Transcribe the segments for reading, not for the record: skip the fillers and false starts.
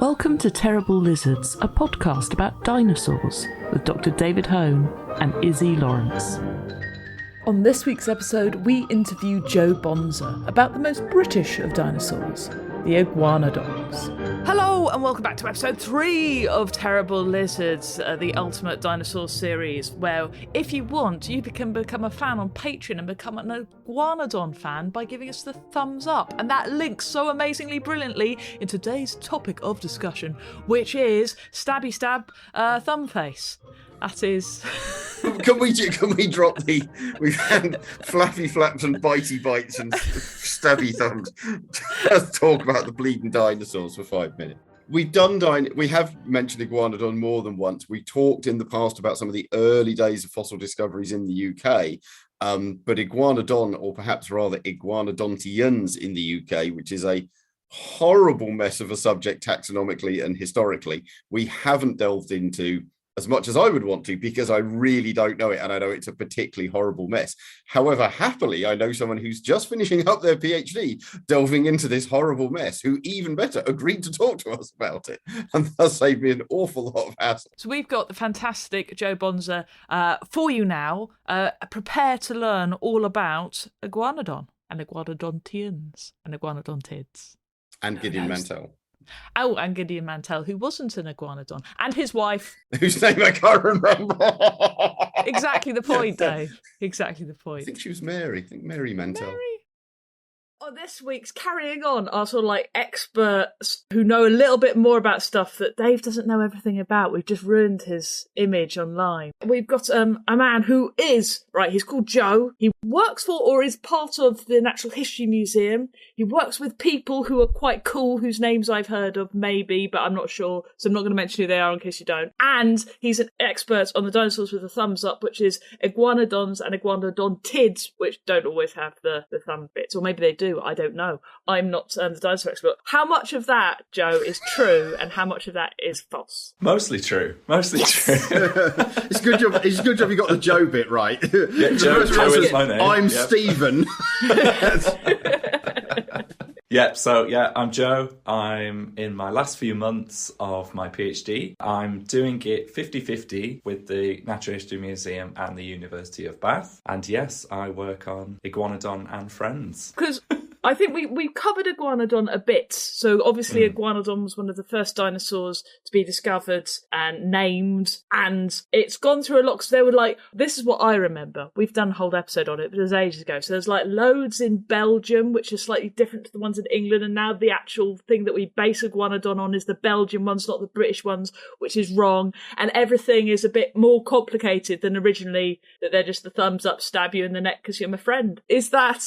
Welcome to Terrible Lizards, a podcast about dinosaurs with Dr. David Hone and Izzy Lawrence. On this week's episode, we interview Joe Bonsor about the most British of dinosaurs, the Iguanodons. Hello and welcome back to episode 3 of Terrible Lizards, the Ultimate Dinosaur series, where if you want, you can become a fan on Patreon and become an Iguanodon fan by giving us the thumbs up. And that links so amazingly brilliantly in today's topic of discussion, which is stabby stab thumb face. That is... Can we drop we've had flappy flaps and bitey bites and stabby thumbs. Let's talk about the bleeding dinosaurs for 5 minutes. We have mentioned Iguanodon more than once. We talked in the past about some of the early days of fossil discoveries in the UK. But Iguanodon, or perhaps rather Iguanodontians in the UK, which is a horrible mess of a subject taxonomically and historically, we haven't delved into as much as I would want to, because I really don't know it, and I know it's a particularly horrible mess. However, happily, I know someone who's just finishing up their PhD delving into this horrible mess, who even better agreed to talk to us about it, and thus saved me an awful lot of hassle. So we've got the fantastic Joe Bonsor for you now. Prepare to learn all about Iguanodon and Iguanodontians and Iguanodontids. And Gideon Mantell. Oh, and Gideon Mantell, who wasn't an iguanodon, and his wife, whose name I can't remember. Exactly the point, Dave. Exactly the point. I think she was Mary. I think Mary Mantell. Mary. Oh, this week's carrying on are sort of like experts who know a little bit more about stuff that Dave doesn't know everything about. We've just ruined his image online. We've got a man who is, right, he's called Joe. He works for or is part of the Natural History Museum. He works with people who are quite cool, whose names I've heard of, maybe, but I'm not sure, so I'm not going to mention who they are in case you don't. And he's an expert on the dinosaurs with a thumbs up, which is Iguanodons and Iguanodontids, which don't always have the thumb bits, or maybe they do. I don't know. I'm not the dinosaur expert. How much of that, Joe, is true, and how much of that is false? Mostly true. Mostly true. It's a good job. It's a good job you got the Joe bit right. Yeah, Joe is my name. I'm Stephen. I'm Joe. I'm in my last few months of my PhD. I'm doing it 50-50 with the Natural History Museum and the University of Bath. And yes, I work on Iguanodon and Friends. Because I think we covered Iguanodon a bit. So obviously Iguanodon was one of the first dinosaurs to be discovered and named. And it's gone through a lot, because they were like, this is what I remember. We've done a whole episode on it, but it was ages ago. So there's like loads in Belgium, which are slightly different to the ones in England. And now the actual thing that we base Iguanodon on is the Belgian ones, not the British ones, which is wrong. And everything is a bit more complicated than originally, that they're just the thumbs up, stab you in the neck because you're my friend. Is that,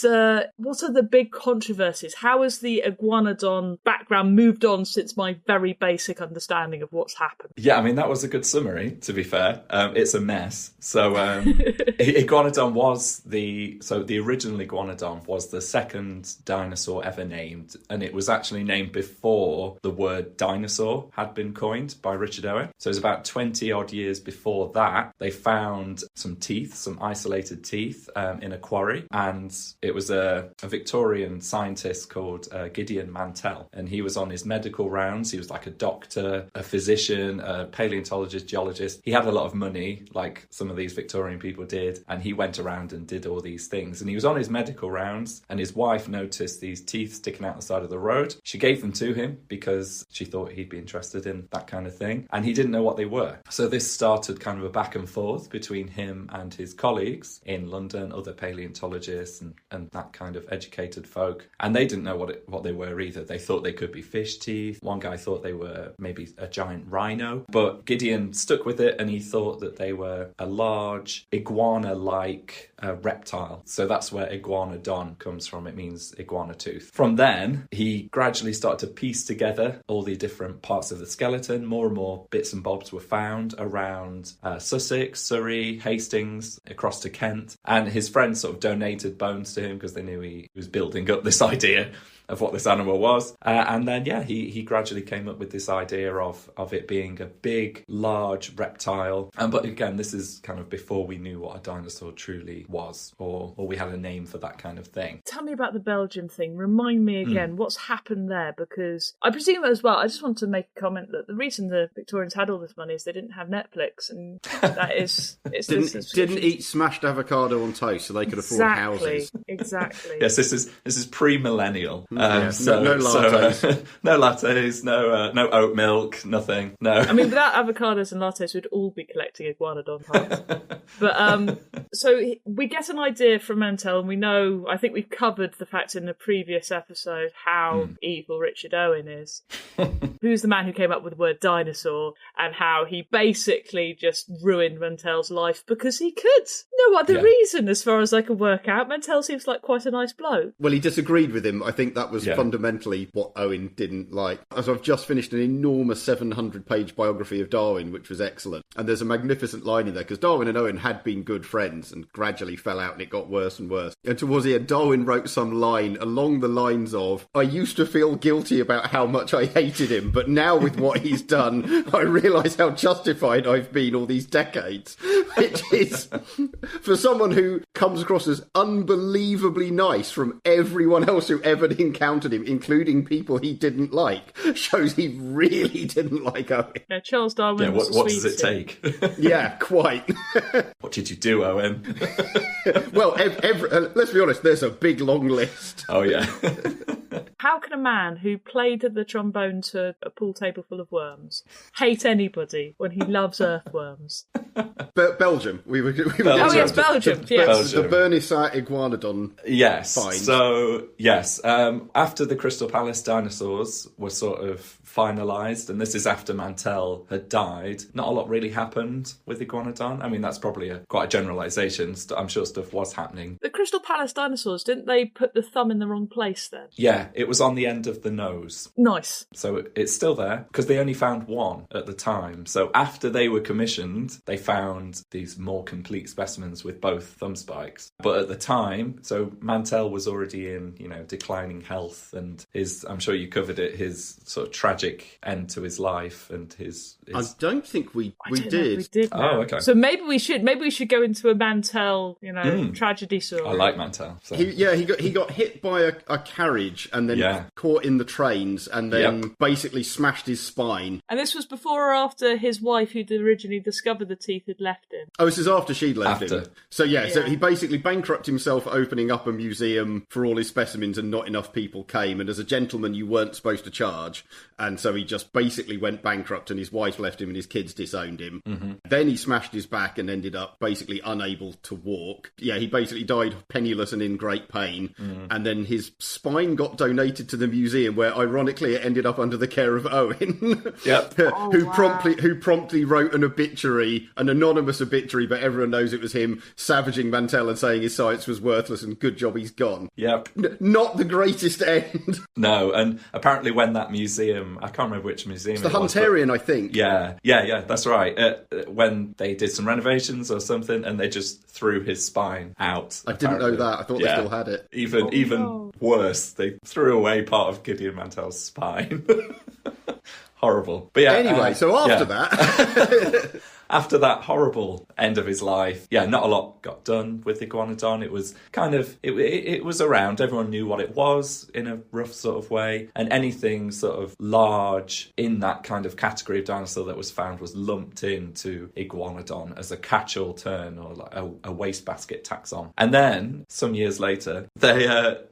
what are the big controversies? How has the Iguanodon background moved on since my very basic understanding of what's happened? Yeah, I mean, that was a good summary, to be fair. It's a mess. So Iguanodon was the original Iguanodon was the second dinosaur ever named, and it was actually named before the word dinosaur had been coined by Richard Owen. So it was about 20 odd years before that. They found some teeth, some isolated teeth in a quarry, and it was a Victorian scientist called Gideon Mantell, and he was on his medical rounds. He was like a doctor, a physician, a paleontologist, geologist. He had a lot of money, like some of these Victorian people did, and he went around and did all these things. And he was on his medical rounds, and his wife noticed these teeth sticking out the side of the road. She gave them to him because she thought he'd be interested in that kind of thing, and he didn't know what they were. So this started kind of a back and forth between him and his colleagues in London, other paleontologists and that kind of educated folk, and they didn't know what they were either. They thought they could be fish teeth. One guy thought they were maybe a giant rhino, but Gideon stuck with it, and he thought that they were a large iguana-like reptile. So that's where Iguanodon comes from. It means iguana tooth. From then, he gradually started to piece together all the different parts of the skeleton. More and more bits and bobs were found around Sussex, Surrey, Hastings, across to Kent, and his friends sort of donated bones to him because they knew he was building up this idea of what this animal was. And then, he gradually came up with this idea of it being a big, large reptile. But again, this is kind of before we knew what a dinosaur truly was, or we had a name for that kind of thing. Tell me about the Belgium thing. Remind me again, what's happened there? Because I presume as well, I just want to make a comment that the reason the Victorians had all this money is they didn't have Netflix, and that is... Didn't eat smashed avocado on toast so they could afford houses. Exactly. Yes, this is pre-millennial. No lattes. No lattes, no oat milk, nothing. No. I mean, without avocados and lattes, we'd all be collecting iguanodon parts. But so we get an idea from Mantell, and we know, I think we've covered the fact in the previous episode how evil Richard Owen is. Who's the man who came up with the word dinosaur, and how he basically just ruined Mantell's life because he could. No other reason, as far as I can work out. Mantell seems like quite a nice bloke. Well, he disagreed with him. I think that was fundamentally what Owen didn't like. As I've just finished an enormous 700-page biography of Darwin, which was excellent. And there's a magnificent line in there, because Darwin and Owen had been good friends and gradually fell out, and it got worse and worse. And towards the end, Darwin wrote some line along the lines of, I used to feel guilty about how much I hated him, but now with what he's done, I realise how justified I've been all these decades. Which is, for someone who comes across as unbelievably nice from everyone else who ever encountered him, including people he didn't like, shows he really didn't like Owen. Yeah, Charles Darwin. Yeah, what does it take? Yeah, quite. What did you do, Owen? Well, let's be honest, there's a big long list. Oh, yeah. How can a man who played the trombone to a pool table full of worms hate anybody when he loves earthworms? Belgium. We were Oh, yes, Belgium. Yes. The Bernissat Iguanodon. Yes. Find. So, yes. After the Crystal Palace dinosaurs were sort of finalised, and this is after Mantell had died, not a lot really happened with Iguanodon. I mean, that's probably quite a generalisation. I'm sure stuff was happening. The Crystal Palace dinosaurs, didn't they put the thumb in the wrong place then? Yeah, it was on the end of the nose. Nice. So it's still there, because they only found one at the time. So after they were commissioned, they found these more complete specimens with both thumb spikes. But at the time, so Mantell was already in, declining health, and I'm sure you covered it, his sort of tragic end to his life and his... I don't think we did. We did now. Oh, okay. So maybe we should go into a Mantell, tragedy story. I like Mantell. So. He got hit by a carriage and then caught in the trains and then basically smashed his spine. And this was before or after his wife, who'd originally discovered the teeth, had left him? Oh, this is after she'd left him. So so he basically bankrupted himself opening up a museum for all his specimens, and not enough people came. And as a gentleman, you weren't supposed to charge. And so he just basically went bankrupt, and his wife left him and his kids disowned him. Mm-hmm. Then he smashed his back and ended up basically unable to walk. Yeah, he basically died penniless and in great pain. Mm. And then his spine got donated to the museum, where ironically it ended up under the care of Owen. Yep. Who promptly wrote an obituary, an anonymous obituary, but everyone knows it was him savaging Mantell and saying his science was worthless and good job he's gone. Yep. Not the greatest end. No, and apparently when that museum, I can't remember which museum it's the Hunterian, I think. Yeah, that's right. When they did some renovations or something, and they just threw his spine out. I didn't know that. I thought they still had it. Even worse, they threw away part of Gideon Mantell's spine. Horrible. But anyway, so after that... After that horrible end of his life, not a lot got done with Iguanodon. It was kind of, it was around. Everyone knew what it was in a rough sort of way. And anything sort of large in that kind of category of dinosaur that was found was lumped into Iguanodon as a catch-all term, or like a wastebasket taxon. And then, some years later, they,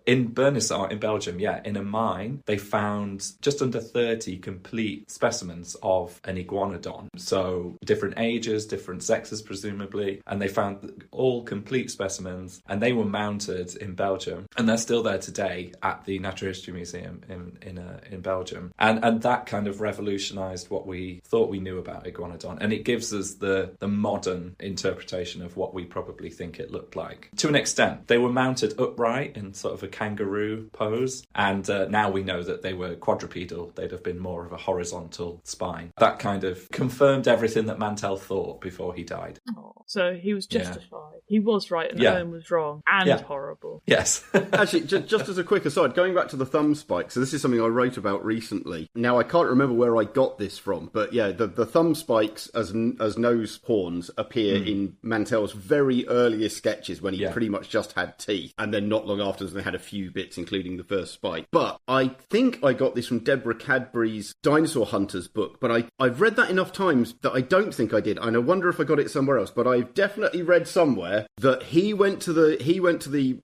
in Bernissat in Belgium, in a mine, they found just under 30 complete specimens of an Iguanodon. So different ages, different sexes presumably, and they found all complete specimens, and they were mounted in Belgium, and they're still there today at the Natural History Museum in Belgium. And that kind of revolutionised what we thought we knew about Iguanodon, and it gives us the modern interpretation of what we probably think it looked like. To an extent, they were mounted upright in sort of a kangaroo pose, and now we know that they were quadrupedal. They'd have been more of a horizontal spine. That kind of confirmed everything that Mantell thought before he died. So he was justified. He was right and Owen was wrong and horrible. Yes. Actually, just as a quick aside, going back to the thumb spike, so this is something I wrote about recently. Now, I can't remember where I got this from, but yeah, the thumb spikes as nose horns appear in Mantell's very earliest sketches when he pretty much just had teeth, and then not long after they had a few bits, including the first spike. But I think I got this from Deborah Cadbury's Dinosaur Hunters book, but I've read that enough times that I don't think I did, and I wonder if I got it somewhere else. But I've definitely read somewhere that he went to the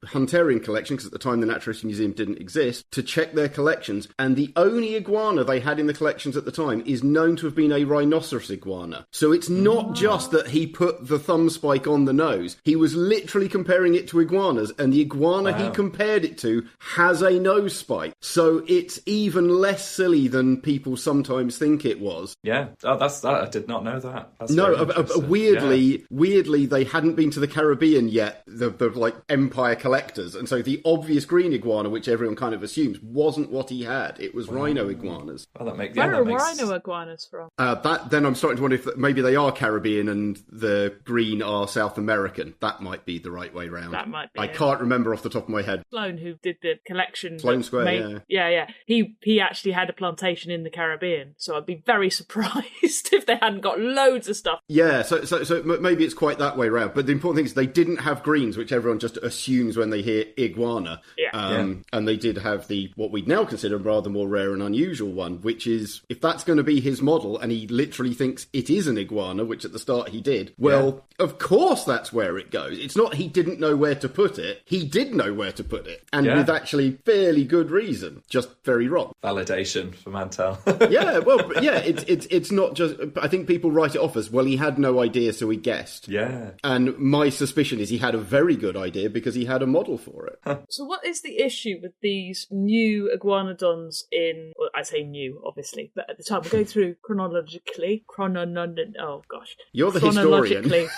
Hunterian collection, because at the time the Natural History Museum didn't exist, to check their collections, and the only iguana they had in the collections at the time is known to have been a rhinoceros iguana. So it's not just that he put the thumb spike on the nose. He was literally comparing it to iguanas, and the iguana he compared it to has a nose spike. So it's even less silly than people sometimes think it was. Yeah. Oh, that's that. I did not know that. That's weirdly, they hadn't been to the Caribbean yet, the like empire collectors, and so the obvious green iguana, which everyone kind of assumes, wasn't what he had. It was rhino iguanas. Well, that makes Where are rhino iguanas from? Then I'm starting to wonder if maybe they are Caribbean and the green are South American. That might be the right way round. That might be. I can't remember off the top of my head. Sloane, who did the collection, Sloane Square, yeah. He actually had a plantation in the Caribbean, so I'd be very surprised if they hadn't got loads of stuff. Yeah, so maybe it's quite that way round. But the important thing is they didn't have greens, which everyone just assumes when they hear iguana. And they did have what we'd now consider a rather more rare and unusual one, which is, if that's going to be his model, and he literally thinks it is an iguana, which at the start he did, well, of course that's where it goes. It's not he didn't know where to put it. He did know where to put it. And with actually fairly good reason. Just very wrong. Validation for Mantell. It's not just... I think people write it off as, well, he had no idea, so he guessed. Yeah. And my suspicion is he had a very good idea because he had a model for it. So what is the issue with these new iguanodons well, I say new, obviously, but at the time, we're going through chronologically. Oh, gosh. You're the historian.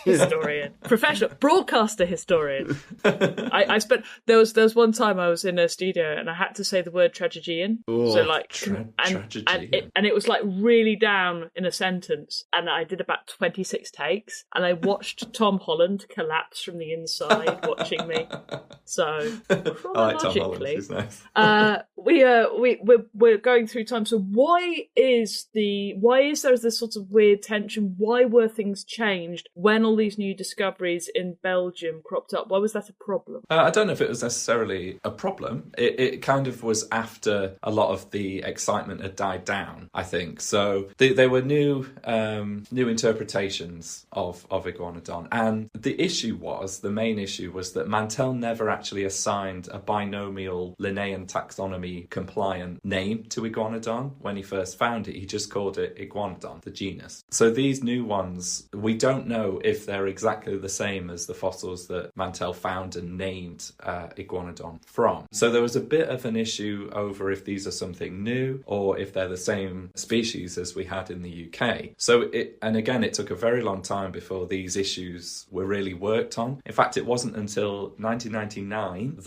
Historian. Professional. Broadcaster historian. I spent... There was one time I was in a studio and I had to say the word tragedian. Oh, so like... tragedian. And it was like really down in a sentence. And I did about 26 takes. And I watched Tom Holland collapse from the inside watching me. So, chronologically... I like Tom Holland. He's nice. We're going through time. So why is there this sort of weird tension? Why were things changed when all these new discoveries in Belgium cropped up? Why was that a problem? I don't know if it was necessarily a problem. It kind of was after a lot of the excitement had died down, I think. So there were new interpretations of Iguanodon. And the main issue was that Mantell never actually assigned a binomial Linnaean taxonomy compliant name to Iguanodon. When he first found it, he just called it Iguanodon, the genus. So these new ones, we don't know if they're exactly the same as the fossils that Mantell found and named Iguanodon from. So there was a bit of an issue over if these are something new or if they're the same species as we had in the UK. So it took a very long time before these issues were really worked on. In fact, it wasn't until 1999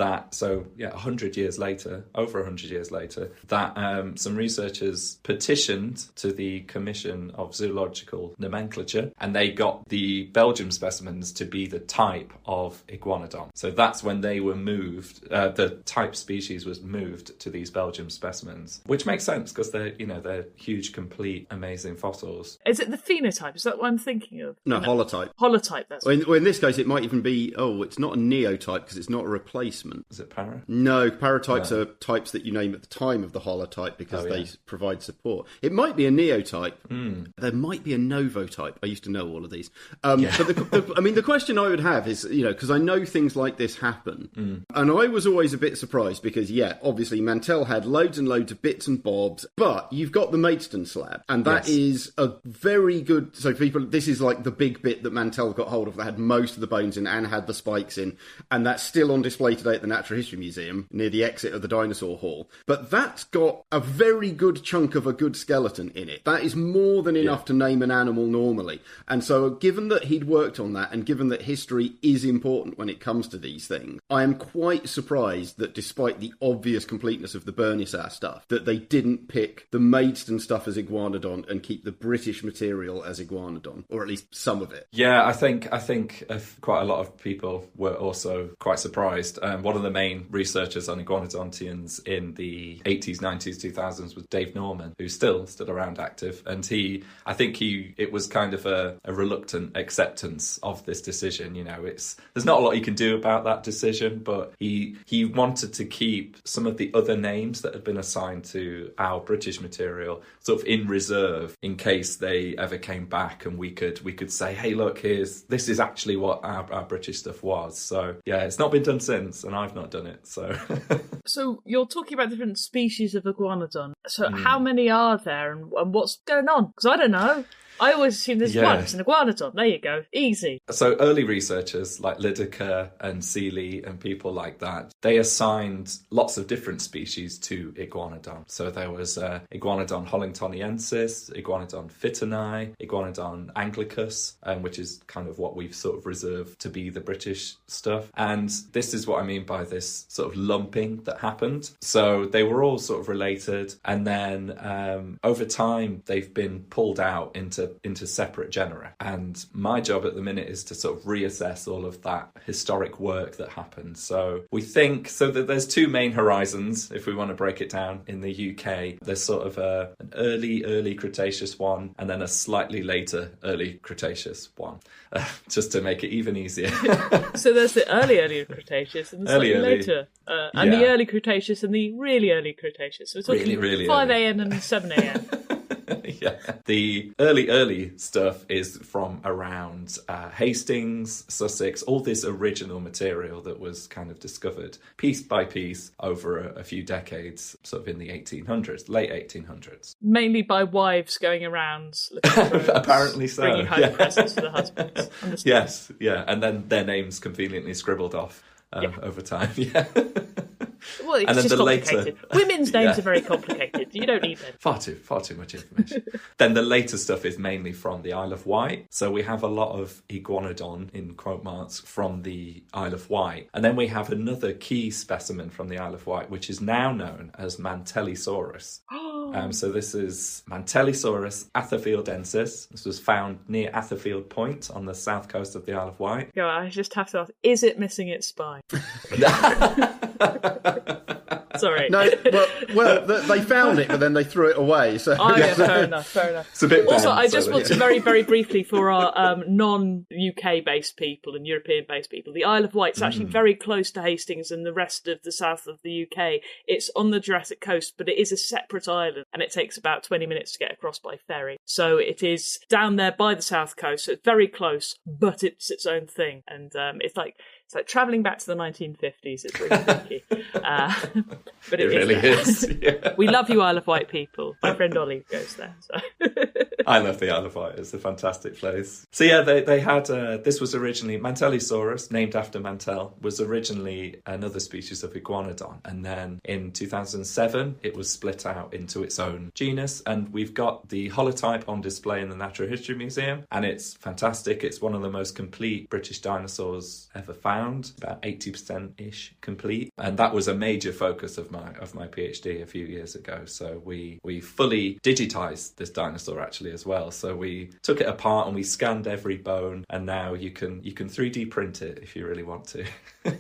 over 100 years later, that some researchers petitioned to the Commission of Zoological Nomenclature, and they got the Belgium specimens to be the type of Iguanodon. So that's when they were moved, the type species was moved to these Belgium specimens, which makes sense because they're huge, complete, amazing fossils. Is it the phenotype? Is that what I'm thinking of? No, holotype. Holotype, that's in this case, it might even be, it's not a neotype because it's not a replacement. Is it para? No, paratypes are types that you name at the time of the holotype because they provide support. It might be a neotype. There might be a novotype. I used to know all of these. But the question I would have is, because I know things like this happen, and I was always a bit surprised because, obviously Mantell had loads and loads of bits and bobs, but you've got the Maidstone slab, and that is a very good... So this is like the big bit that Mantell got hold of that had most of the bones in and had the spikes in, and that's still on display today at the Natural History Museum near the exit of the dinosaur hall. But that's got a very good chunk of a good skeleton in it. That is more than enough to name an animal normally. And so given that he'd worked on that, and given that history is important when it comes to these things, I am quite surprised that despite the obvious completeness of the Bernissar stuff, that they didn't pick the Maidstone stuff as Iguanodon and keep the British material as Iguanodon, or at least some of it. Yeah, I think think quite a lot of people were also quite surprised. One of the main researchers on Iguanodontians in the 80s, 90s, 2000s was Dave Norman, who's still around active. And I think it was kind of a reluctant acceptance of this decision. You know, there's not a lot you can do about that decision, but he wanted to keep some of the other names that had been assigned to our British material sort of in reserve in case they ever came back and we could say, hey, look, this is actually what our British stuff was. So yeah, it's not been done since, and I've not done it. So you're talking about different species of iguanodon. So how many are there, and what's going on? Because I don't know. I always assume there's one. It's an iguanodon. There you go. Easy. So early researchers like Lydekker and Seeley and people like that, they assigned lots of different species to Iguanodon. So there was Iguanodon hollingtoniensis, Iguanodon fittoni, Iguanodon anglicus, which is kind of what we've sort of reserved to be the British stuff. And this is what I mean by this sort of lumping that happened. So they were all sort of related. And then over time, they've been pulled out into separate genera. And my job at the minute is to sort of reassess all of that historic work that happened. So we think that there's two main horizons, if we want to break it down in the UK. There's sort of an early Cretaceous one, and then a slightly later early Cretaceous one, just to make it even easier. So there's the early Cretaceous and the slightly later. And the early Cretaceous and the really early Cretaceous. So we're talking really 5 a.m. and 7 a.m. Yeah. The early stuff is from around Hastings, Sussex, all this original material that was kind of discovered piece by piece over a few decades, sort of in the 1800s, late 1800s. Mainly by wives going around looking for apparently so. Bringing home presents for the husbands. Yes, yeah. And then their names conveniently scribbled off over time. Yeah. Well, it's just complicated. Women's names are very complicated. You don't need them. Far too much information. Then the later stuff is mainly from the Isle of Wight. So we have a lot of Iguanodon, in quote marks, from the Isle of Wight. And then we have another key specimen from the Isle of Wight, which is now known as Mantellisaurus. So this is Mantellisaurus atherfieldensis. This was found near Atherfield Point on the south coast of the Isle of Wight. Yeah, I just have to ask, is it missing its spine? Sorry. No, well, they found it, but then they threw it away. So fair enough. It's a bit also, I just want to very, very briefly for our non-UK based people and European based people, the Isle of Wight's actually very close to Hastings and the rest of the south of the UK. It's on the Jurassic coast, but it is a separate island, and it takes about 20 minutes to get across by ferry. So it is down there by the south coast, so it's very close, but it's its own thing, and it's like travelling back to the 1950s. It's really funky. But it really is. Yeah. We love you, Isle of Wight people. My friend Ollie goes there. So. I love the Isle of Wight. It's a fantastic place. So yeah, they had, this was originally, Mantellisaurus, named after Mantell, was originally another species of Iguanodon. And then in 2007, it was split out into its own genus. And we've got the holotype on display in the Natural History Museum. And it's fantastic. It's one of the most complete British dinosaurs ever found. About 80%-ish complete, and that was a major focus of my PhD a few years ago. So we fully digitized this dinosaur actually as well. So we took it apart and we scanned every bone, and now you can 3D print it if you really want to.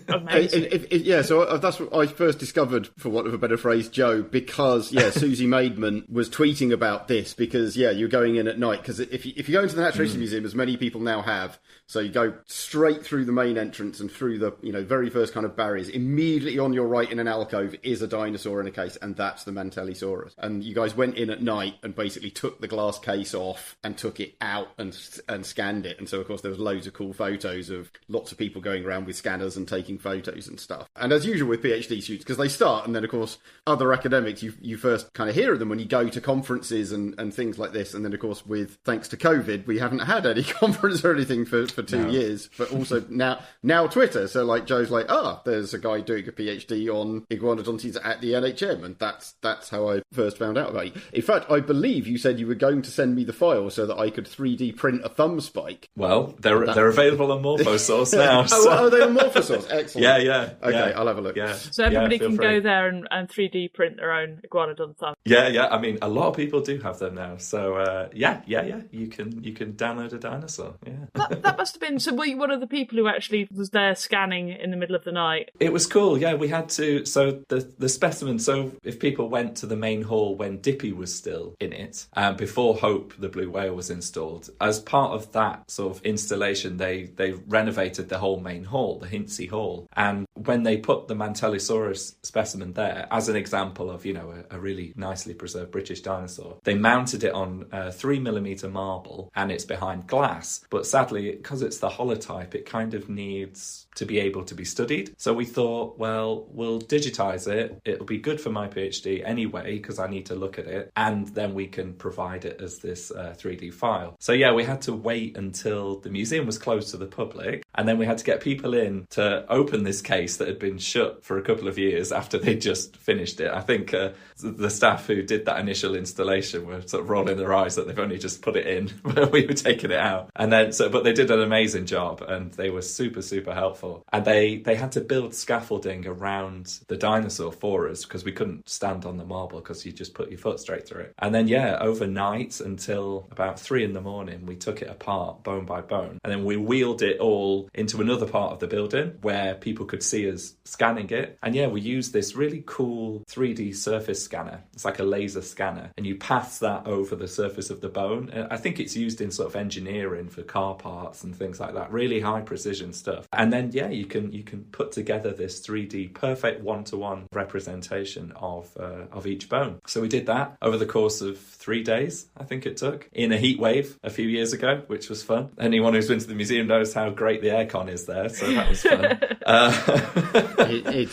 Amazing. So that's what I first discovered, for want of a better phrase, Joe, because Susie Maidman was tweeting about this, because you're going in at night, because if you go into the Natural History Museum, as many people now have, so you go straight through the main entrance and through the very first kind of barriers. Immediately on your right in an alcove is a dinosaur in a case, and that's the Mantellisaurus. And you guys went in at night and basically took the glass case off and took it out and scanned it. And so of course there was loads of cool photos of lots of people going around with scanners and taking photos and stuff. And as usual with PhD students, because they start, and then of course other academics, you first kind of hear of them when you go to conferences and things like this. And then of course thanks to COVID, we haven't had any conference or anything for 2 years, but also now Twitter. So like Joe's like, there's a guy doing a PhD on Iguanodontids at the NHM, and that's how I first found out about it. In fact, I believe you said you were going to send send me the file so that I could 3D print a thumb spike. Well, they're available on Morphosource now. Oh, they're on Morphosource. Excellent. Yeah. Okay, I'll have a look. Yeah. So everybody can free. go there and 3D print their own Iguanodon thumb. Yeah. I mean, a lot of people do have them now. So yeah. You can download a dinosaur. Yeah. That must have been. So were you one of the people who actually was there scanning in the middle of the night? It was cool. Yeah, we had to. So the specimen. So if people went to the main hall when Dippy was still in it, before Hope the blue whale was installed, as part of that sort of installation, they renovated the whole main hall, the Hintsey Hall, and when they put the Mantellisaurus specimen there as an example of a really nicely preserved British dinosaur, they mounted it on 3mm marble, and it's behind glass. But sadly, because it's the holotype, it kind of needs to be able to be studied. So we thought, well, we'll digitize it. It'll be good for my PhD anyway, because I need to look at it, and then we can provide it as this 3D file. So yeah, we had to wait until the museum was closed to the public, and then we had to get people in to open this case that had been shut for a couple of years after they'd just finished it. I think the staff who did that initial installation were sort of rolling their eyes that they've only just put it in when we were taking it out. And then, but they did an amazing job, and they were super, super helpful. And they had to build scaffolding around the dinosaur for us, because we couldn't stand on the marble because you just put your foot straight through it. And then, overnight until about 3 a.m, we took it apart bone by bone, and then we wheeled it all into another part of the building where people could see us scanning it. And we used this really cool 3D surface scanner. It's like a laser scanner, and you pass that over the surface of the bone. And I think it's used in sort of engineering for car parts and things like that. Really high precision stuff. And then you can put together this 3D perfect one-to-one representation of each bone. So we did that over the course of 3 days, I think it took, in a heat wave a few years ago, which was fun. Anyone who's been to the museum knows how great the aircon is there, so that was fun.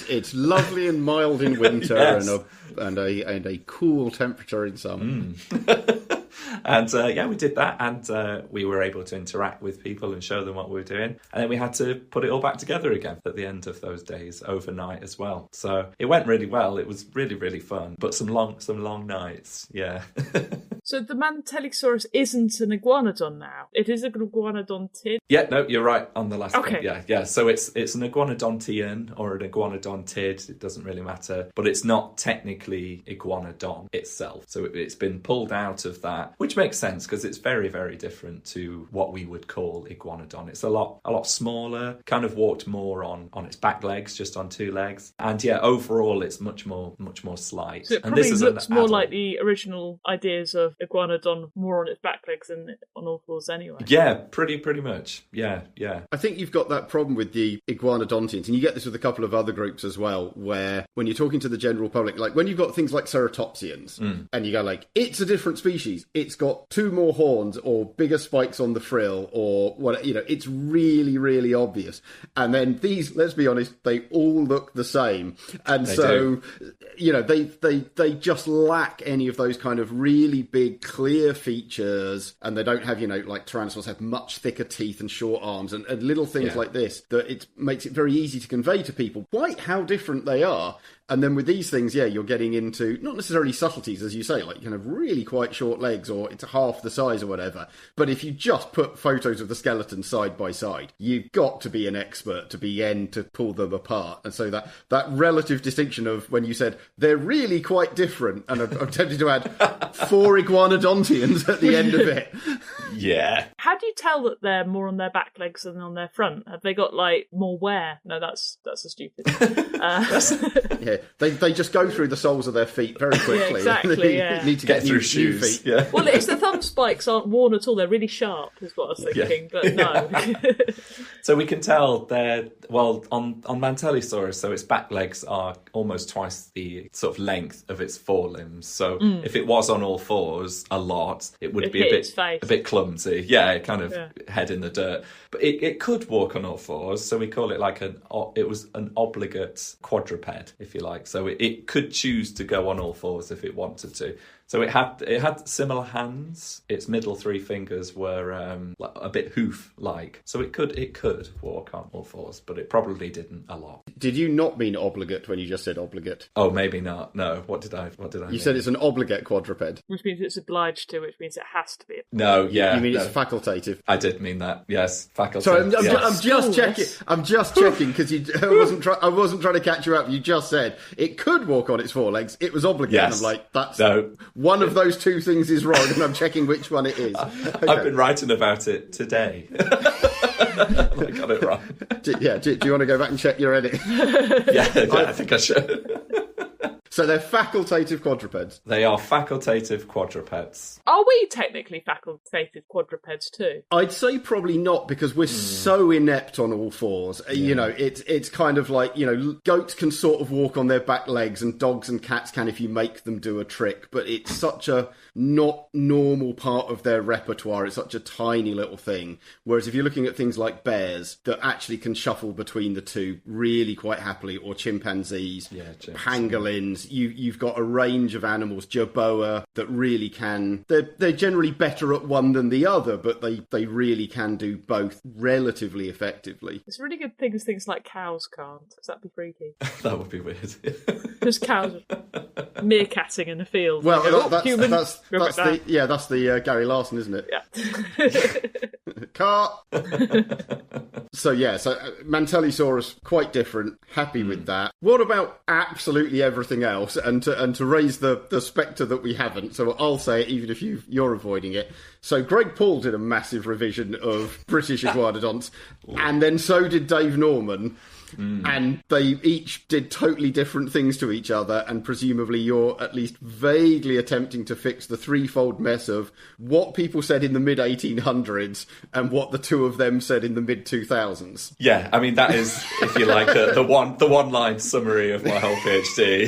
It's lovely and mild in winter, yes. and a cool temperature in summer. And we did that, and we were able to interact with people and show them what we were doing. And then we had to put it all back together again at the end of those days, overnight as well. So it went really well. It was really, really fun, but some long nights. Yeah. So the Mantellisaurus isn't an iguanodon now. It is an iguanodontid. Yeah, no, you're right on the last one. Yeah. So it's an iguanodontian or an iguanodontid. It doesn't really matter, but it's not technically iguanodon itself. So it's been pulled out of that, which makes sense because it's very, very different to what we would call iguanodon. It's a lot smaller, kind of walked more on its back legs, just on 2 legs. And overall it's much more slight. So it probably looks more like the original ideas of iguanodon, more on its back legs than on all fours anyway. Yeah, pretty much. Yeah. I think you've got that problem with the Iguanodontians, and you get this with a couple of other groups as well, where when you're talking to the general public, like when you've got things like ceratopsians, and you go like, it's a different species, it's got 2 more horns or bigger spikes on the frill or what, it's really, really obvious. And then these, let's be honest, they all look the same. And they just lack any of those kind of really big, clear features, and they don't have, like Tyrannosaurs have much thicker teeth and short arms and little things like this, that it makes it very easy to convey to people quite how different they are. And then with these things, you're getting into not necessarily subtleties, as you say, like kind of really quite short legs or it's half the size or whatever. But if you just put photos of the skeleton side by side, you've got to be an expert to begin to pull them apart. And so that relative distinction of when you said they're really quite different, and I'm tempted to add 4 iguanodontians at the end of it. Yeah. How do you tell that they're more on their back legs than on their front? Have they got like more wear? No, that's a stupid. Yeah, they just go through the soles of their feet very quickly. Yeah, exactly. They need to get through new shoes. feet. Yeah. Well, it's the thumb spikes aren't worn at all. They're really sharp, is what I was thinking. But no. So we can tell they're on Mantellisaurus. So its back legs are almost twice the sort of length of its forelimbs. So if it was on all fours a lot, it would be a bit clumsy. Yeah, kind of head in the dirt. But it could walk on all fours. So we call it like it was an obligate quadruped, if you like. So it could choose to go on all fours if it wanted to. So it had similar hands. Its middle 3 fingers were a bit hoof-like. So it could could walk on all fours, but it probably didn't a lot. Did you not mean obligate when you just said obligate? Oh, maybe not. No. What did I You mean? said it's an obligate quadruped. Which means it's obliged to, which means it has to be. No, yeah. You mean no. it's facultative? I did mean that. Yes, faculty. Sorry, I'm yes. just checking. I'm just checking because I wasn't trying to catch you up. You just said it could walk on its forelegs. It was obligate. Yes. And I'm like, that's No. one of those two things is wrong, and I'm checking which one it is. Okay. I've been writing about it today. I got it wrong. Do you want to go back and check your edit? Yeah, I think I should. So they're facultative quadrupeds. They are facultative quadrupeds. Are we technically facultative quadrupeds too? I'd say probably not, because we're so inept on all fours. You know, it's kind of like, you know, goats can sort of walk on their back legs, and dogs and cats can if you make them do a trick, but it's such a not normal part of their repertoire. It's such a tiny little thing. Whereas if you're looking at things like bears that actually can shuffle between the two really quite happily, or chimpanzees, pangolins, you've got a range of animals, jerboa, that really can. They're generally better at one than the other, but they really can do both relatively effectively. It's really good things like cows can't, because that'd be freaky. That would be weird. Just cows meerkatting in the field. Well, like, that's the Gary Larson, isn't it? Yeah. Car. So Mantellisaurus, quite different. Happy with that. What about absolutely everything else? And to raise the spectre that we haven't, so I'll say it even if you're avoiding it. So Greg Paul did a massive revision of British Iguanodonts, and then so did Dave Norman. And they each did totally different things to each other, and presumably you're at least vaguely attempting to fix the threefold mess of what people said in the mid-1800s and what the two of them said in the mid-2000s. Yeah, I mean, that is, if you like, the one-line summary of my whole PhD.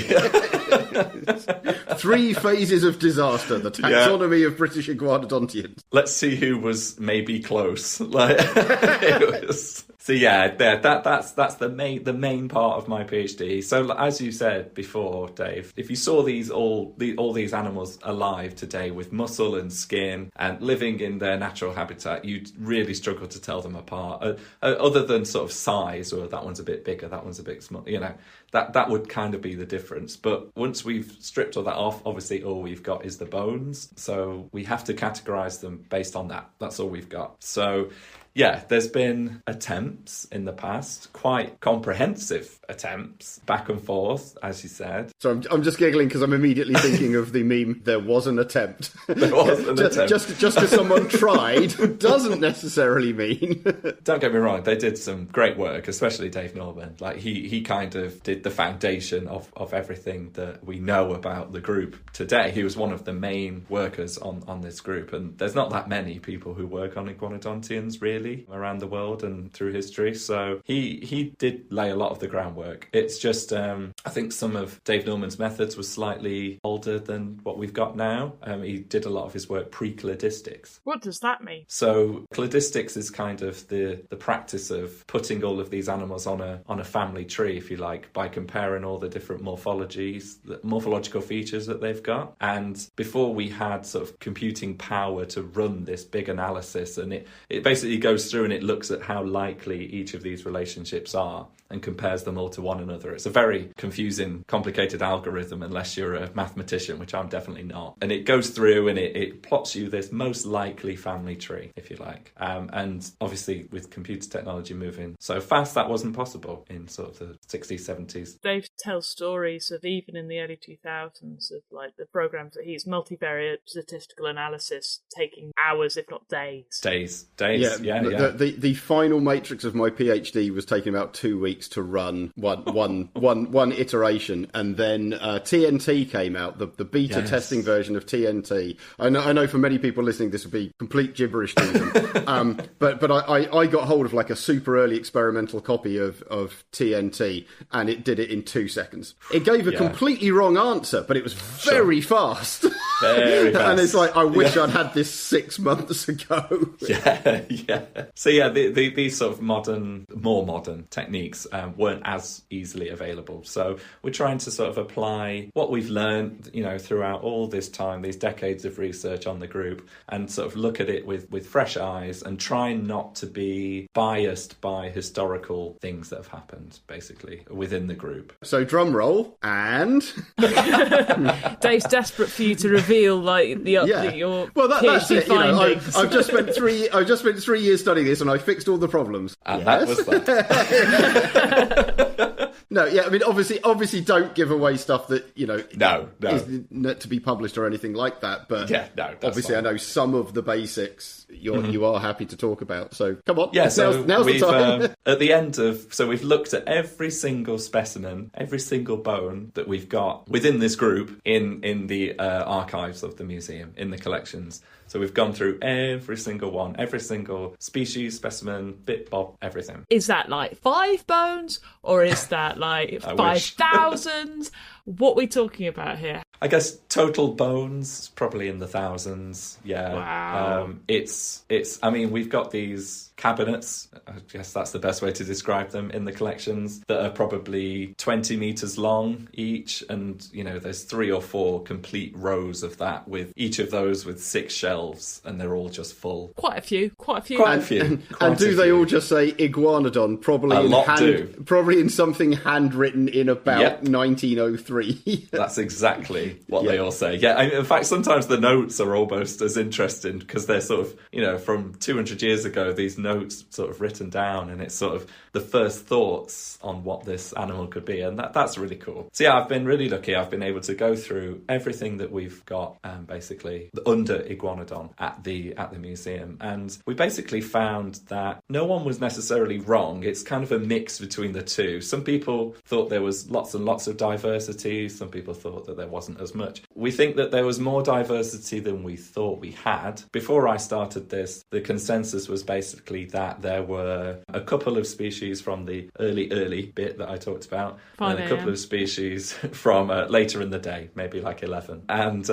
3 phases of disaster, the taxonomy of British Iguanodontians. Let's see who was maybe close. It was... So yeah, that's the main part of my PhD. So as you said before, Dave, if you saw all these animals alive today with muscle and skin and living in their natural habitat, you'd really struggle to tell them apart. Other than sort of size, or that one's a bit bigger, that one's a bit small. You know, that would kind of be the difference. But once we've stripped all that off, obviously all we've got is the bones. So we have to categorize them based on that. That's all we've got. So yeah, there's been attempts in the past, quite comprehensive attempts, back and forth, as you said. So I'm just giggling because I'm immediately thinking of the meme, there was an attempt. There was an attempt. Just because someone tried doesn't necessarily mean... Don't get me wrong, they did some great work, especially Dave Norman. Like, he kind of did the foundation of everything that we know about the group today. He was one of the main workers on this group, and there's not that many people who work on Iguanodontians, really, around the world and through history. So he did lay a lot of the groundwork. It's just I think some of Dave Norman's methods was slightly older than what we've got now. He did a lot of his work pre-cladistics. What does that mean? So cladistics is kind of the practice of putting all of these animals on a family tree, if you like, by comparing all the different morphological features that they've got. And before we had sort of computing power to run this big analysis, and it basically goes through and it looks at how likely each of these relationships are and compares them all to one another. It's a very confusing, complicated algorithm unless you're a mathematician, which I'm definitely not. And it goes through and it plots you this most likely family tree, if you like. And obviously with computer technology moving so fast, that wasn't possible in sort of the 60s, 70s. Dave tells stories of even in the early 2000s of like the programs that he's multivariate statistical analysis taking hours, if not days. Days. Yeah. The final matrix of my PhD was taking about 2 weeks to run one iteration, and then TNT came out, the beta testing version of TNT. I know for many people listening this would be complete gibberish to them, but I got hold of like a super early experimental copy of TNT, and it did it in 2 seconds. It gave a completely wrong answer, but it was very fast. Very fast. And it's like, I wish I'd had this 6 months ago. Yeah. So yeah, these sort of more modern techniques weren't as easily available. So we're trying to sort of apply what we've learned, throughout all this time, these decades of research on the group, and sort of look at it with fresh eyes and try not to be biased by historical things that have happened, basically, within the group. So drum roll, and Dave's desperate for you to reveal your that's PhD it. findings. I've just spent 3 years studying this, and I fixed all the problems. And that was that. No, yeah, I mean, obviously, don't give away stuff that No. is not to be published or anything like that. But yeah, no, that's obviously, fine. I know some of the basics you are happy to talk about. So come on, yeah. So now's the time. At the end so we've looked at every single specimen, every single bone that we've got within this group in the archives of the museum, in the collections. So we've gone through every single one, every single species, specimen, bit, bob, everything. Is that like 5 bones, or is that like 5,000? What are we talking about here? I guess total bones probably in the thousands. Yeah. Wow. I mean, we've got these cabinets, I guess that's the best way to describe them, in the collections that are probably 20 meters long each, and there's 3 or 4 complete rows of that, with each of those with 6 shelves, and they're all just full. Quite a few. And do they all just say Iguanodon? Probably in something handwritten in about 1903. That's exactly what they all say. Yeah, in fact, sometimes the notes are almost as interesting, because they're sort of, from 200 years ago, these notes sort of written down, and it's sort of the first thoughts on what this animal could be, and that's really cool. So yeah, I've been really lucky. I've been able to go through everything that we've got, basically under Iguanodon at the museum, and we basically found that no one was necessarily wrong. It's kind of a mix between the two. Some people thought there was lots and lots of diversity. Some people thought that there wasn't as much. We think that there was more diversity than we thought we had. Before I started this, the consensus was basically that there were a couple of species from the early bit that I talked about, and a couple of species from later in the day, maybe like 11. And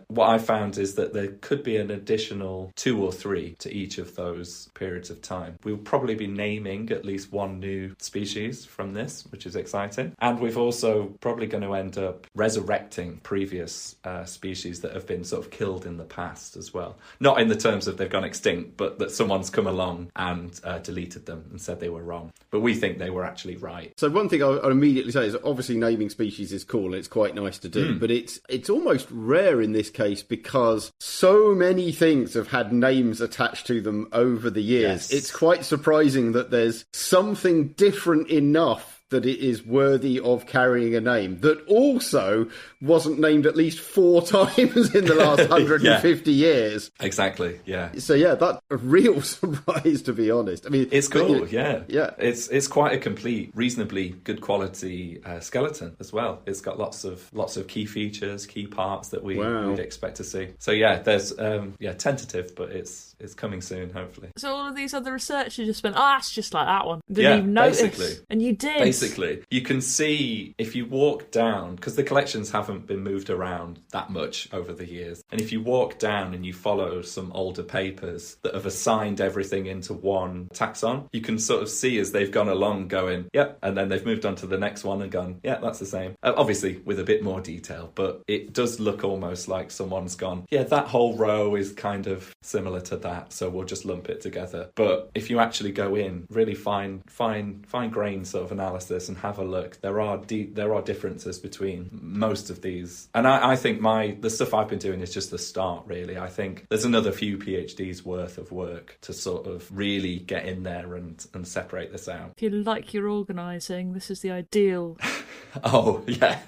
what I found is that there could be an additional 2 or 3 to each of those periods of time. We'll probably be naming at least 1 new species from this, which is exciting. And we've also probably going to end up resurrecting previous species that have been sort of killed in the past as well. Not in the terms of they've gone extinct, but that someone's come along and deleted them and said they were wrong. But we think they were actually right. So one thing I'll immediately say is, obviously naming species is cool and it's quite nice to do, but it's almost rare in this case, because so many things have had names attached to them over the years. Yes. It's quite surprising that there's something different enough that it is worthy of carrying a name that also wasn't named at least 4 times in the last 150 years. Exactly, yeah. So yeah, that's a real surprise, to be honest. I mean, it's cool, yeah. It's quite a complete, reasonably good quality skeleton as well. It's got lots of key features, key parts that we'd expect to see. So yeah, there's tentative, but it's coming soon, hopefully. So all of these other researchers just went, it's just like that one. Didn't even notice. Basically. And you did. Basically, you can see if you walk down, because the collections haven't been moved around that much over the years, and if you walk down and you follow some older papers that have assigned everything into one taxon, you can sort of see as they've gone along going, yep, and then they've moved on to the next one and gone, yeah, that's the same. Obviously with a bit more detail, but it does look almost like someone's gone, yeah, that whole row is kind of similar to that, so we'll just lump it together. But if you actually go in, really fine grain sort of analysis and have a look, there are differences between most of these, and I think the stuff I've been doing is just the start, really. I think there's another few PhDs worth of work to sort of really get in there and separate this out. If you like your organising, this is the ideal. Oh yeah.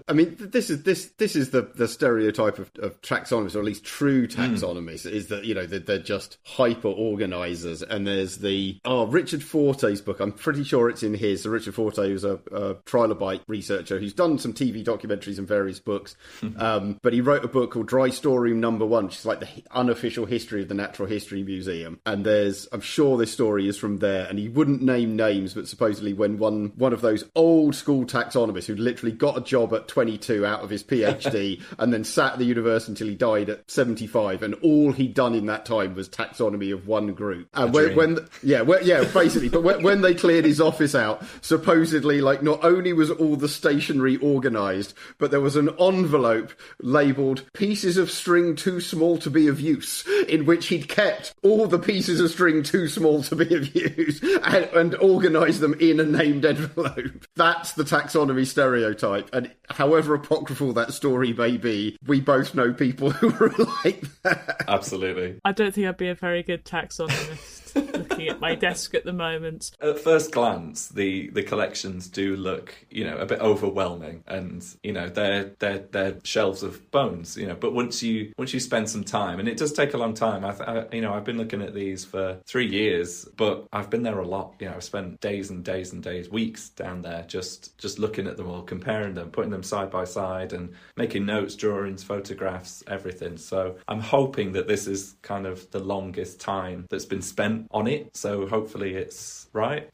I mean, this is the stereotype of taxonomists, or at least true taxonomists, is that they're just hyper organisers. And there's the Richard Forte's book. I'm pretty sure it's in his. So Richard Forte, who's a trilobite researcher who's done some TV documentaries and various books. But he wrote a book called Dry Storeroom Number 1, which is like the unofficial history of the Natural History Museum. And I'm sure this story is from there. And he wouldn't name names, but supposedly when one of those old school taxonomists who literally got a job at 22 out of his PhD and then sat at the university until he died at 75, and all he'd done in that time was taxonomy of one group. And basically, but when they cleared his office out, supposedly, like, not only was all the stationery organised, but there was an envelope labelled "pieces of string too small to be of use," in which he'd kept all the pieces of string too small to be of use and organised them in a named envelope. That's the taxonomy stereotype. And however apocryphal that story may be, we both know people who are like that. Absolutely. I don't think I'd be a very good taxonomist. Looking at my desk at the moment. At first glance, the collections do look, a bit overwhelming, and they're shelves of bones, But once you spend some time, and it does take a long time. I've been looking at these for 3 years, but I've been there a lot. I've spent days and days and days, weeks down there, just looking at them all, comparing them, putting them side by side, and making notes, drawings, photographs, everything. So I'm hoping that this is kind of the longest time that's been spent on it, so hopefully it's right.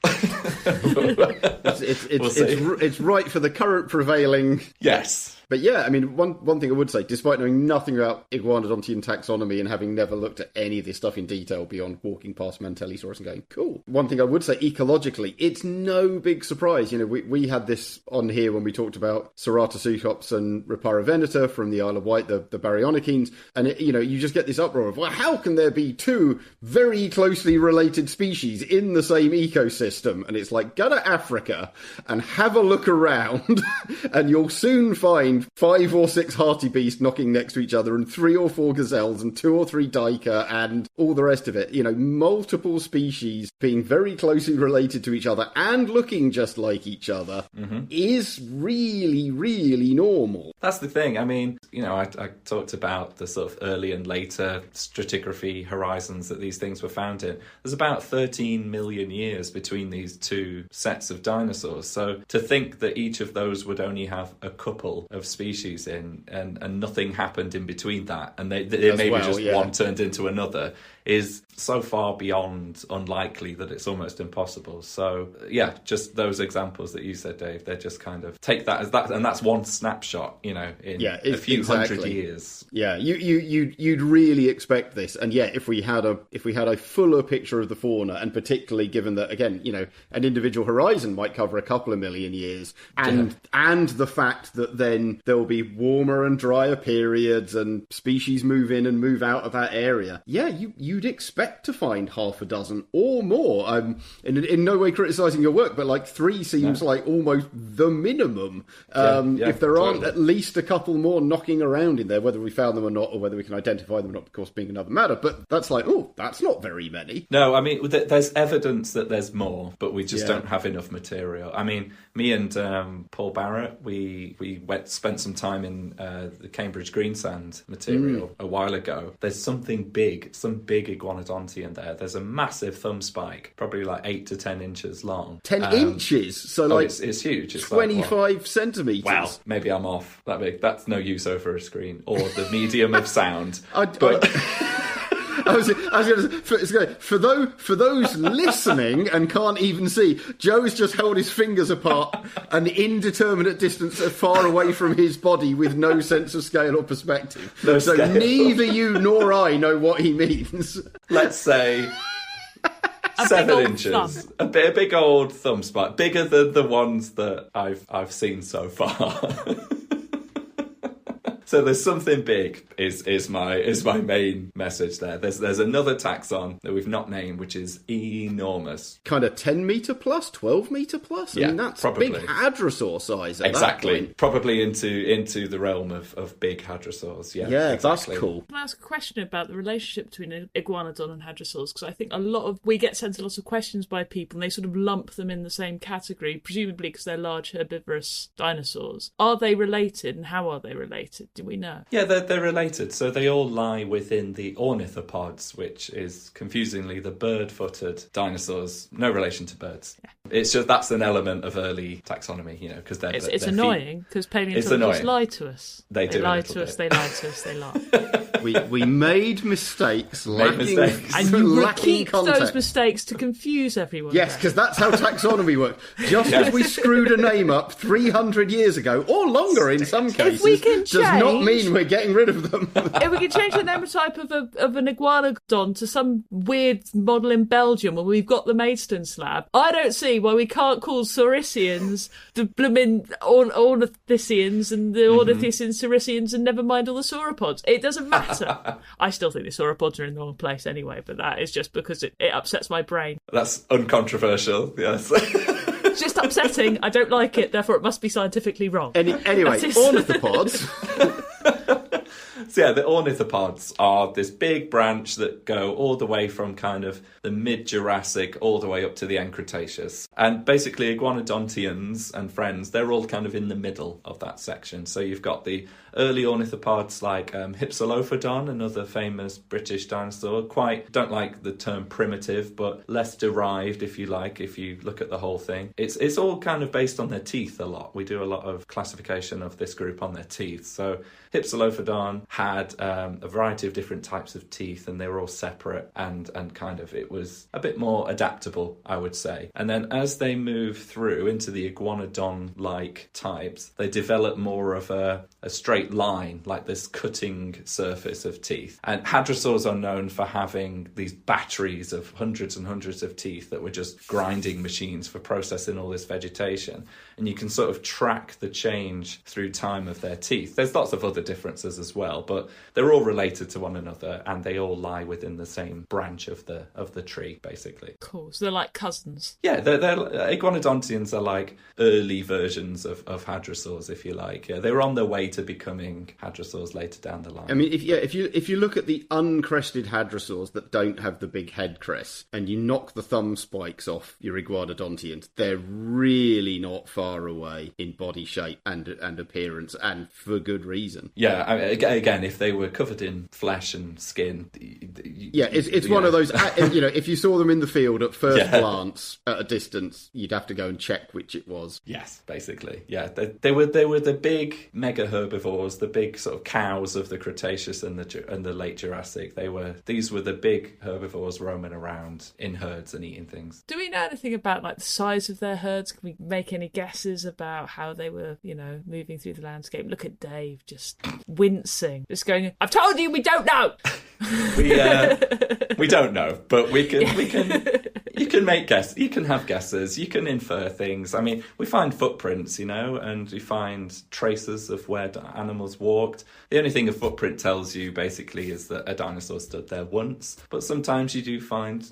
It's right for the current prevailing. Yes. But yeah, I mean, one thing I would say, despite knowing nothing about Iguanodontian taxonomy and having never looked at any of this stuff in detail beyond walking past Mantellisaurus and going, cool. One thing I would say, ecologically, it's no big surprise. We had this on here when we talked about Ceratopsuchops and Ripara veneta from the Isle of Wight, the baryonychines, and you just get this uproar of, well, how can there be two very closely related species in the same ecosystem? And it's like, go to Africa and have a look around and you'll soon find 5 or 6 hartebeest knocking next to each other and 3 or 4 gazelles and 2 or 3 duiker and all the rest of it. Multiple species being very closely related to each other and looking just like each other is really, really normal. That's the thing. I mean, I talked about the sort of early and later stratigraphy horizons that these things were found in. There's about 13 million years between these two sets of dinosaurs. So to think that each of those would only have a couple of species in and nothing happened in between that, and they maybe one turned into another, is so far beyond unlikely that it's almost impossible. So yeah, just those examples that you said, Dave, they're just kind of take that as that, and that's one snapshot, in a few hundred years. Yeah, you'd really expect this, and yeah, if we had a fuller picture of the fauna, and particularly given that, again, an individual horizon might cover a couple of million years, and the fact that then there will be warmer and drier periods and species move in and move out of that area. Yeah, you'd expect to find half a dozen or more. In no way criticising your work, but like 3 seems like almost the minimum. If there aren't at least a couple more knocking around in there, whether we found them or not, or whether we can identify them or not, of course, being another matter. But that's like, that's not very many. No, I mean, there's evidence that there's more, but we just don't have enough material. I mean, me and Paul Barrett, we spent some time in the Cambridge greensand material a while ago. There's some big iguanodontian there. There's a massive thumb spike, probably like 8 to 10 inches long. 10 inches? So it's huge. It's 25 centimetres. Wow, maybe I'm off that big. That's no use over a screen or the medium of sound. I was going to say, for those listening and can't even see, Joe has just held his fingers apart an indeterminate distance far away from his body with no sense of scale or perspective. So neither you nor I know what he means. Let's say 7 inches. A big old thumb spike, bigger than the ones that I've seen so far. So there's something big is my main message there. There's another taxon that we've not named, which is enormous. Kind of 10 metre plus, 12 metre plus? I mean, that's probably big hadrosaur size at exactly. that point. Probably into the realm of big hadrosaurs. Yeah, exactly. That's cool. Can I ask a question about the relationship between iguanodon and hadrosaurs? Because I think we get sent a lot of questions by people and they sort of lump them in the same category, presumably because they're large herbivorous dinosaurs. Are they related, and how are they related? Do we know? Yeah, they're related. So they all lie within the ornithopods, which is confusingly the bird-footed dinosaurs. No relation to birds. It's just that's an element of early taxonomy, because it's annoying because paleontologists lie to us. They do lie to us. They lie to us. They lie. We made mistakes, and you repeat context. Those mistakes to confuse everyone. Yes, because that's how taxonomy works. Just as we screwed a name up 300 years ago, or longer in some cases, does not mean we're getting rid of them. If we can change the nomotype of an iguanodon to some weird model in Belgium where we've got the Maidstone slab, I don't see why we can't call Sauricians the blooming Ornithiscians and the Ornithiscians, Sauricians, and never mind all the sauropods. It doesn't matter. I still think the sauropods are in the wrong place anyway, but that is just because it upsets my brain. That's uncontroversial, yes. It's just upsetting. I don't like it, therefore it must be scientifically wrong. Anyway, ornithopods. So yeah, the ornithopods are this big branch that go all the way from kind of the mid-Jurassic all the way up to the end Cretaceous. And basically iguanodontians and friends, they're all kind of in the middle of that section. So you've got the early ornithopods like Hypsilophodon, another famous British dinosaur. Don't like the term primitive, but less derived, if you like, if you look at the whole thing. It's all kind of based on their teeth a lot. We do a lot of classification of this group on their teeth. So Hypsilophodon had a variety of different types of teeth, and they were all separate, and kind of it was a bit more adaptable, I would say. And then as they move through into the iguanodon-like types, they develop more of a straight line, like this cutting surface of teeth. And hadrosaurs are known for having these batteries of hundreds and hundreds of teeth that were just grinding machines for processing all this vegetation. And you can sort of track the change through time of their teeth. There's lots of other differences as well, but they're all related to one another, and they all lie within the same branch of the tree, basically. Cool. So they're like cousins. Yeah, they're iguanodontians are like early versions of hadrosaurs, if you like. Yeah, they were on their way to becoming hadrosaurs later down the line. I mean, if you look at the uncrested hadrosaurs that don't have the big head crest, and you knock the thumb spikes off your iguanodontians, they're really not far away in body shape and appearance, and for good reason. Yeah, I mean, again, if they were covered in flesh and skin, it's one of those. If you saw them in the field at first glance at a distance, you'd have to go and check which it was. Yes, basically, yeah. They were the big mega herbivores, the big sort of cows of the Cretaceous and the late Jurassic. These were the big herbivores roaming around in herds and eating things. Do we know anything about like the size of their herds? Can we make any guesses about how they were, moving through the landscape? Look at Dave just wincing, just going, "I've told you we don't know." We don't know, but we can. You can make guesses. You can have guesses. You can infer things. I mean, we find footprints, and we find traces of where animals walked. The only thing a footprint tells you, basically, is that a dinosaur stood there once. But sometimes you do find,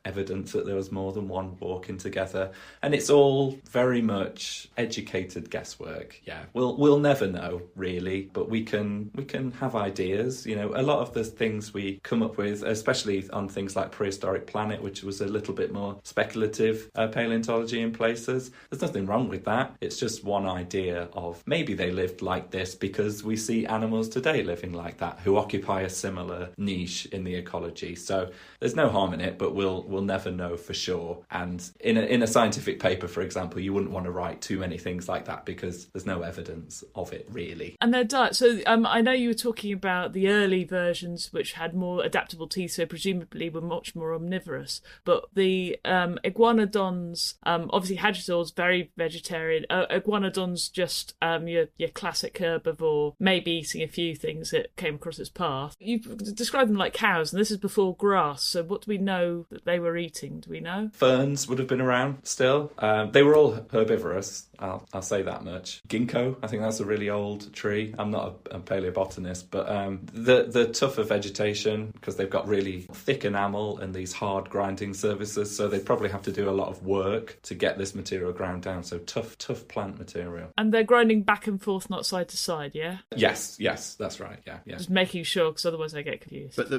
evidence that there was more than one walking together. And it's all very much educated guesswork. Yeah, we'll never know, really, but we can have ideas. A lot of the things we come up with, especially on things like Prehistoric Planet, which was a little bit more speculative paleontology in places. There's nothing wrong with that. It's just one idea of maybe they lived like this because we see animals today living like that who occupy a similar niche in the ecology. So there's no harm in it, but we'll never know for sure. And in a scientific paper, for example, you wouldn't want to write too many things like that because there's no evidence of it, really. And their diet. So I know you were talking about the early versions which had more adaptable teeth, so presumably were much more omnivorous. But the iguanodons, obviously hadrosaurs, very vegetarian. Iguanodons, just your classic herbivore, maybe eating a few things that came across its path. You've described them like cows, and this is before grass. So what do we know that they were eating? Do we know? Ferns would have been around still. They were all herbivorous. I'll say that much. Ginkgo, I think that's a really old tree. I'm not a paleobotanist, but the tougher vegetation, because they've got really thick enamel and these hard grinding surfaces, so they probably have to do a lot of work to get this material ground down. So tough plant material. And they're grinding back and forth, not side to side, yeah? Yes, that's right. Yeah. Just making sure, because otherwise I get confused. But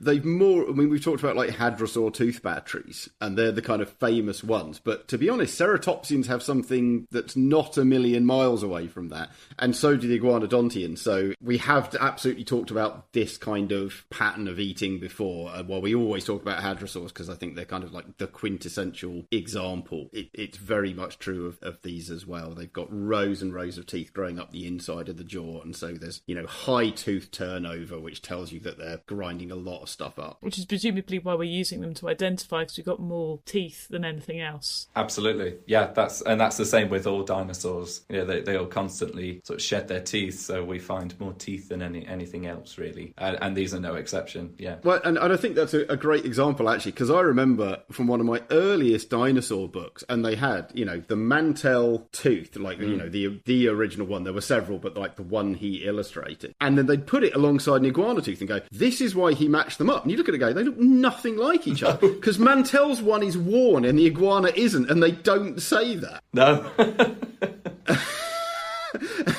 they've more. I mean, we've talked about like hadrosaur tooth batteries, and they're the kind of famous ones. But to be honest, ceratopsians have something that's not a million miles away from that, and so do the iguanodontians. So we have absolutely talked about this kind kind of pattern of eating before. Well, we always talk about hadrosaurs because I think they're kind of like the quintessential example. It's very much true of these as well. They've got rows and rows of teeth growing up the inside of the jaw, and so there's, high tooth turnover, which tells you that they're grinding a lot of stuff up. Which is presumably why we're using them to identify, because we've got more teeth than anything else. Absolutely. Yeah, that's the same with all dinosaurs. They all constantly sort of shed their teeth, so we find more teeth than anything else, really. And these are no exception, yeah. Well, and I think that's a great example, actually, because I remember from one of my earliest dinosaur books, and they had, the Mantell tooth, like, the original one. There were several, but like the one he illustrated. And then they'd put it alongside an iguana tooth and go, this is why he matched them up. And you look at it and go, they look nothing like each other. Because Mantell's one is worn and the iguana isn't, and they don't say that. No.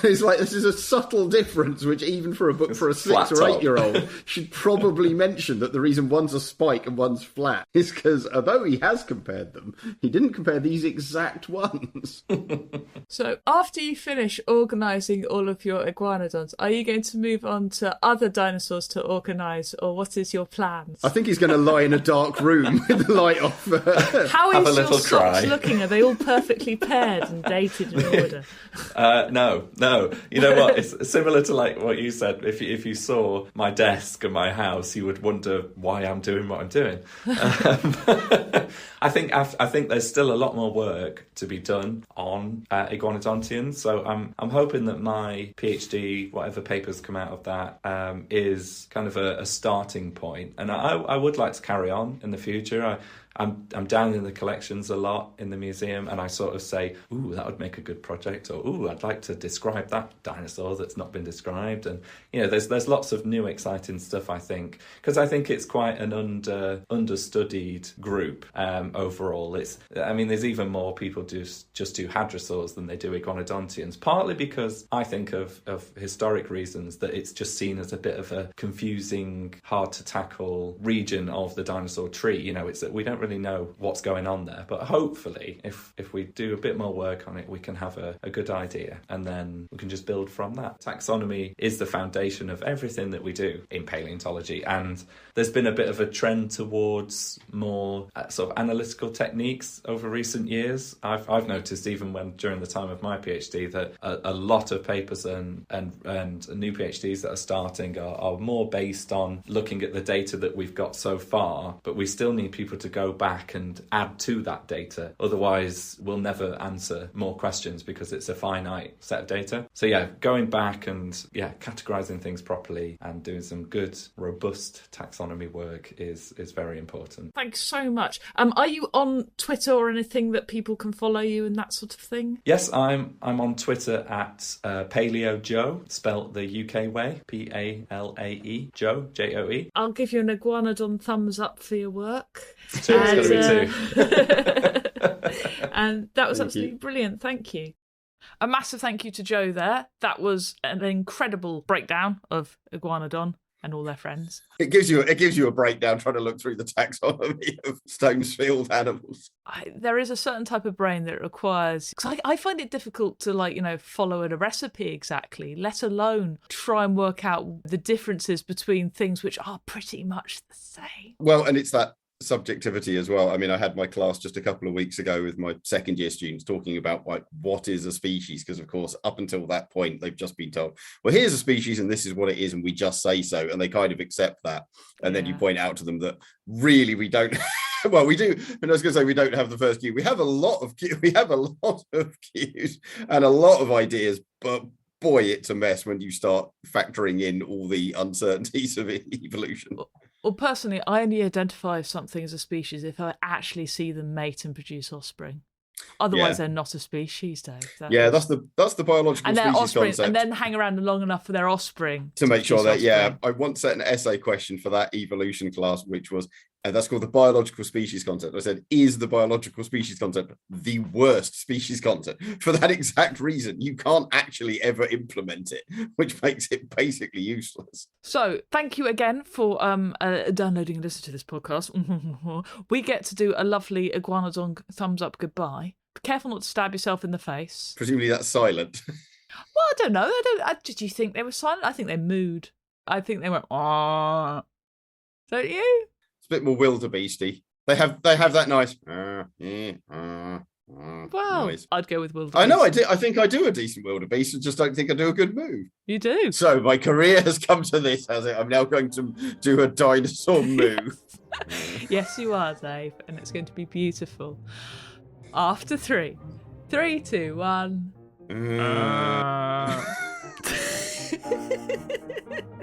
It's like, this is a subtle difference, which even for a book for a 6 or 8 year old should probably mention that the reason one's a spike and one's flat is because although he has compared them, he didn't compare these exact ones. So after you finish organising all of your iguanodons, are you going to move on to other dinosaurs to organise, or what is your plans? I think he's going to lie in a dark room with the light off. How is your socks cry. looking? Are they all perfectly paired and dated in order? No. You know what? It's similar to like what you said. If you saw my desk and my house, you would wonder why I'm doing what I'm doing. I think there's still a lot more work to be done on Iguanodontians. So I'm hoping that my PhD, whatever papers come out of that, is kind of a starting point. And I would like to carry on in the future. I'm down in the collections a lot in the museum, and I sort of say, ooh, that would make a good project, or ooh, I'd like to describe that dinosaur that's not been described. And there's lots of new exciting stuff, I think, because I think it's quite an understudied group overall. There's even more people just do hadrosaurs than they do Iguanodontians, partly because I think of historic reasons that it's just seen as a bit of a confusing, hard to tackle region of the dinosaur tree. It's that we don't really know what's going on there, but hopefully if we do a bit more work on it, we can have a good idea, and then we can just build from that. Taxonomy is the foundation of everything that we do in paleontology, and there's been a bit of a trend towards more sort of analytical techniques over recent years. I've noticed even during the time of my PhD that a lot of papers and new PhDs that are starting are more based on looking at the data that we've got so far, but we still need people to go back and add to that data. Otherwise, we'll never answer more questions because it's a finite set of data. So going back and categorizing things properly and doing some good, robust taxonomy work is very important. Thanks so much. Are you on Twitter or anything that people can follow you and that sort of thing? Yes, I'm on Twitter at Paleo Joe, spelt the UK way, Palae Joe, Joe. I'll give you an Iguanodon thumbs up for your work. It's going to be 2. And that was absolutely brilliant. Thank you. A massive thank you to Joe there. That was an incredible breakdown of Iguanodon and all their friends. It gives you a breakdown trying to look through the taxonomy of Stonesfield animals. There is a certain type of brain that requires, because I find it difficult to follow a recipe exactly, let alone try and work out the differences between things which are pretty much the same. Well, and it's that subjectivity as well. I mean, I had my class just a couple of weeks ago with my second year students talking about what is a species, because of course up until that point they've just been told, well, here's a species and this is what it is and we just say so, and they kind of accept that, and then you point out to them that really we don't well, we do, and I was going to say we don't have the first cue. We have a lot of cues and a lot of ideas, but boy, it's a mess when you start factoring in all the uncertainties of evolution. Well, personally, I only identify something as a species if I actually see them mate and produce offspring. Otherwise, they're not a species, Dave. That's the biological species concept. And then hang around long enough for their offspring to make sure that, I once set an essay question for that evolution class, which was, and that's called the biological species concept. I said, is the biological species concept the worst species concept? For that exact reason, you can't actually ever implement it, which makes it basically useless. So thank you again for downloading and listening to this podcast. We get to do a lovely Iguanodon thumbs up goodbye. Be careful not to stab yourself in the face. Presumably that's silent. Well, I don't know. Did you think they were silent? I think they mooed. I think they went, "Aww." Don't you? It's a bit more wildebeesty. They have that nice. Well, noise. I'd go with wildebeest. I know I do. I think I do a decent wildebeest. I just don't think I do a good move. You do. So my career has come to this, has it? I'm now going to do a dinosaur move. Yes, you are, Dave, and it's going to be beautiful. After 3, 3, 2, 1.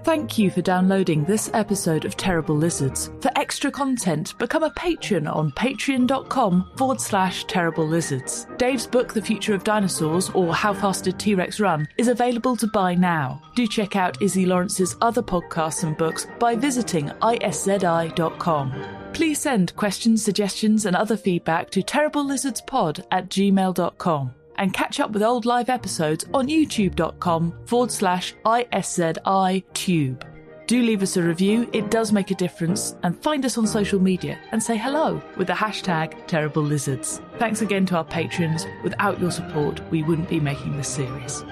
Thank you for downloading this episode of Terrible Lizards. For extra content, become a patron on patreon.com/Terrible Lizards. Dave's book, The Future of Dinosaurs, or How Fast Did T-Rex Run, is available to buy now. Do check out Izzy Lawrence's other podcasts and books by visiting iszi.com. Please send questions, suggestions, and other feedback to terriblelizardspod@gmail.com. And catch up with old live episodes on youtube.com/ISZITube. Do leave us a review, it does make a difference, and find us on social media and say hello with the hashtag Terrible Lizards. Thanks again to our patrons. Without your support, we wouldn't be making this series.